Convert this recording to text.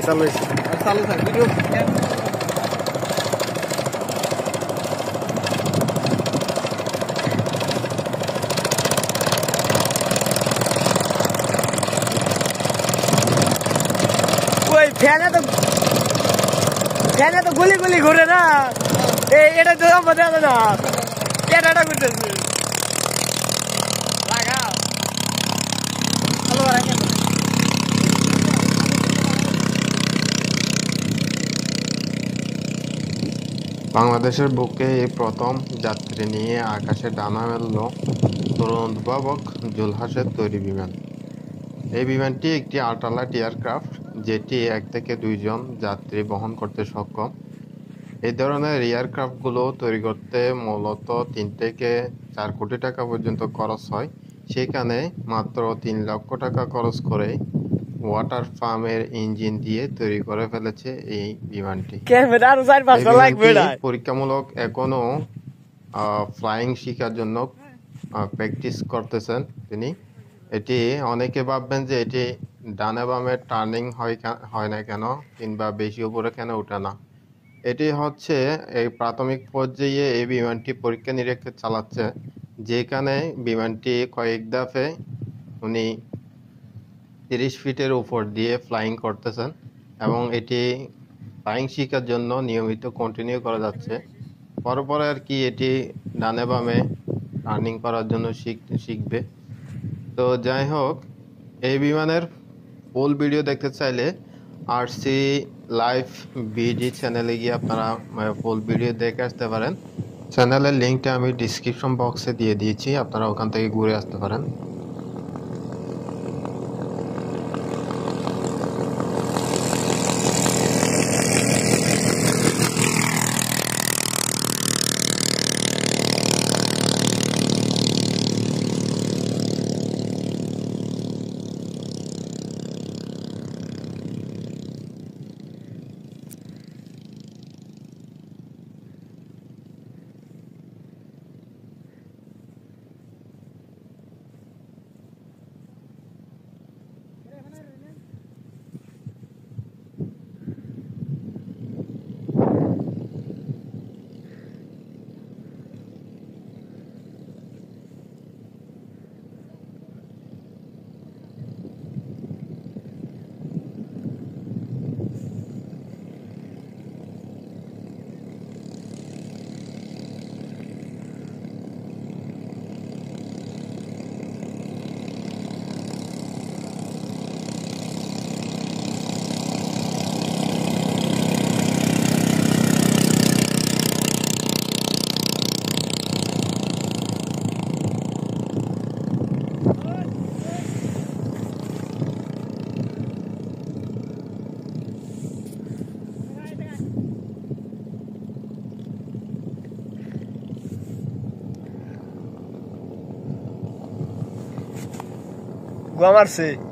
চালু হয়েছে চালু থাক ভিডিও ওই ফ্যানে তো গুলি গুলি ঘুরে না এটা তো আমাদের না এটা ঘুরতেছে বাংলাদেশের বুকে এই প্রথম যাত্রী নিয়ে আকাশে ডানা মেলল তরুণ উদ্ভাবক জুলহাসের তৈরি বিমান। এই বিমানটি একটি আল্ট্রালাইট এয়ারক্রাফট যেটি 1 থেকে 2 জন যাত্রী বহন করতে সক্ষম। এই ধরনের এয়ারক্রাফটগুলো তৈরি করতে মূলত 3 থেকে 4 কোটি টাকা পর্যন্ত খরচ হয়। সেখানে মাত্র 3 লক্ষ টাকা খরচ করে ওয়াটার ফার্মের ইঞ্জিন দিয়ে তৈরি করে ফেলেছে এই বিমানটি। পরীক্ষামূলক এখনো ফ্লাইং শেখার জন্য প্র্যাকটিস করতেছেন তিনি। এটি অনেকে ভাববেন যে এটি ডানে বামে টার্নিং হয় না কেন কিংবা বেশি উপরে কেন ওঠে না। এটি হচ্ছে এই প্রাথমিক পর্যায়ে এই বিমানটি পরীক্ষা নিরীক্ষা চালাচ্ছে, যেখানে বিমানটি কয়েক ধাপে উনি 30 ফিটের উপর দিয়ে ফ্লাইং করতেছেন এবং এটি ফ্লাইং শেখার জন্য নিয়মিত কন্টিনিউ করা যাচ্ছে। পরে আর কি এটি ডানে বামে টার্নিং করার জন্য শিখবে। তো যাই হোক, এই বিমানের ফুল ভিডিও দেখতে চাইলে আরসি লাইভ বিডি চ্যানেলে গিয়ে আপনারা ফুল ভিডিও দেখে আসতে পারেন। চ্যানেলের লিঙ্কটা আমি ডিসক্রিপশন বক্সে দিয়ে দিয়েছি, আপনারা ওখান থেকে ঘুরে আসতে পারেন। Guamarse.